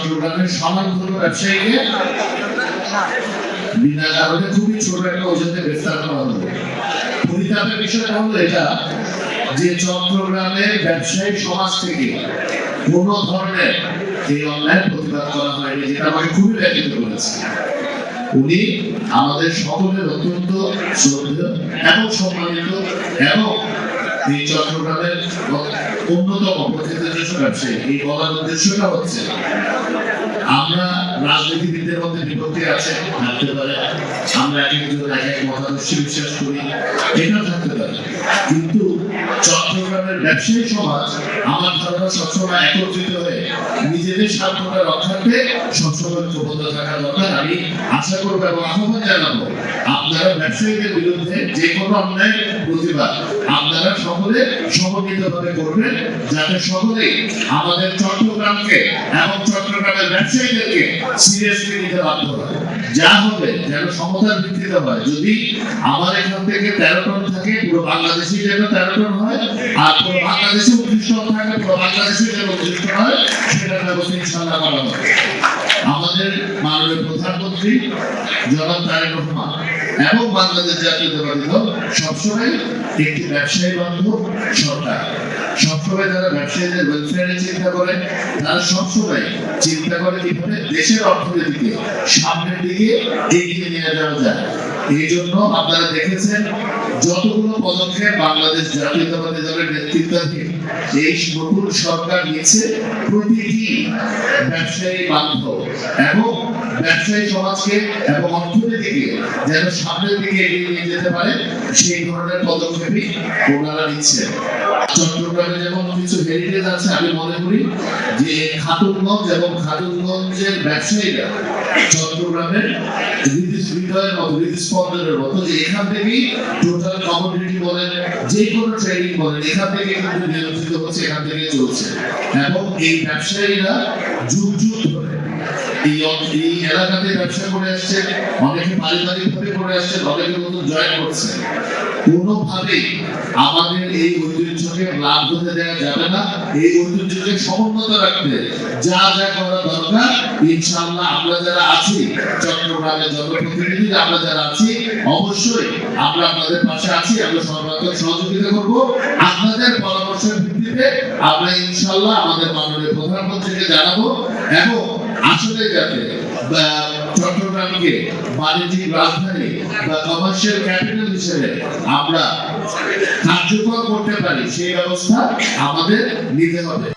চট্টগ্রামের স্বনামধন্য ব্যবসায়ীকে বিনা কারণে খুবই ছোট একটা ওজনে গ্রেফতার করা হলো। পরিতাপের বিষয়টা হলো এটা যে চট্টগ্রামের ব্যবসায়ী সমাজ থেকে কোন ধরনের এই অনলাইন প্রতিবাদ করা হয়নি, যেটা আমাকে খুবই ব্যথিত করেছে। উনি আমাদের সকলের অত্যন্ত শ্রদ্ধেয় এবং সম্মানিত এবং এই চট্টগ্রামের অন্যতম প্রতিনিধিত্ব ব্যবসায়ী। এই বলার উদ্দেশ্যটা হচ্ছে আমরা রাজনীতিবিদদের মধ্যে বিভক্তি আছে, থাকতে পারে, আমরা এক একজন এক এক মতাদর্শে বিশ্বাস করি, এটা থাকতে পারে, কিন্তু চট্টগ্রামের ব্যবসায়ী সমাজ আমার ধারণা সবসময় একত্রিত হয়ে নিজেদের স্বার্থটা রক্ষার্থে সবসময় ঐক্যবদ্ধ থাকা দরকার। আমি আশা করবো এবং আহ্বান জানাবো আপনারা ব্যবসায়ীদের বিরুদ্ধে যে কোনো অন্যায় প্রতিবাদ আপনারা সকলে সমন্বিতভাবে করবেন, যাতে সকলেই আমাদের চট্টগ্রামকে এবং চট্টগ্রামের ব্যবসায়ীদেরকে সিরিয়াসলি নিতে বাধ্য হয়। যা হবে যেন সমতার ভিত্তিতে হয়। যদি আমার এখান থেকে 13 টন থাকে, পুরো বাংলাদেশি যেন 13 টন হয়, আর পুরো বাংলাদেশে 29 টন থাকে, পুরো বাংলাদেশে যেন 29 টন হয়, সেটার ব্যবস্থা ইনশাআল্লাহ করা হবে। আমাদের মাননীয় প্রধানমন্ত্রী জনাব তারেক রহমান এবং বাংলাদেশ জাতীয়তাবাদী দল সবসময় একটি ব্যবসায়ী বান্ধব সরকার। সবসময় যারা ব্যবসায়ীদের ওয়েলফেয়ারে চিন্তা করে, তারা সবসময় চিন্তা করে কিভাবে দেশের অর্থনীতিকে সামনের দিকে এগিয়ে নিয়ে যাওয়া যায়। এই জন্য আপনারা দেখেছেন যতগুলো পদক্ষেপ বাংলাদেশ জাতীয়তাবাদী দলের নেতৃত্বাধীন এই নতুন সরকার নিচ্ছে, প্রতিটি ব্যবসায়ী বান্ধব এবং ব্যবসায়ী সমাজকে এবং অর্থনীতিকে যেন সামনের দিকে এগিয়ে নিয়ে যেতে পারে, সেই ধরনের পদক্ষেপই ওনারা নিচ্ছে। চট্টগ্রামে যেমন কিছু হেরিটেজ আছে, আমি মনে করি যে খাতুনগঞ্জ এবং খাতুনগঞ্জের ব্যবসায়ীরা চট্টগ্রামের হৃদয়ের মতো, হৃদস্পন্দনের মতো, যে এখান থেকেই টোটাল কমোডিটি বলেন, যে কোনো ট্রেডিং বলেন, এখান থেকে কিন্তু নিয়ন্ত্রিত হচ্ছে, এখান থেকে চলছে। এবং এই ব্যবসায়ীরা যুগ যুগ ধরে এই এলাকাতে ব্যবসা করে আসছে, অনেকে পারিবারিকভাবে করে আসছে, অনেকে নতুন জয়েন করছে। কোনোভাবেই আমাদের এই ঐতিহ্যকে লাভ হতে দেওয়া যাবে না। এই ঐতিহ্যকে সমুন্নত রাখতে যা যা করা দরকার ইনশাআল্লাহ আমরা যারা আছি, চট্টগ্রামের জনপ্রতিনিধি আমরা যারা আছি, অবশ্যই আমরা আপনাদের পাশে আছি। আমরা সর্বাত্মক সহযোগিতা করব। আপনাদের পরামর্শের ভিত্তিতে আমরা ইনশাআল্লাহ আমাদের মাননীয় প্রধানমন্ত্রীকে জানাবো এবং আসলে যাতে চট্টগ্রামকে বাণিজ্যিক রাজধানী বা কমার্শিয়াল ক্যাপিটাল হিসেবে আমরা কার্যকর করতে পারি, সেই ব্যবস্থা আমাদের নিতে হবে।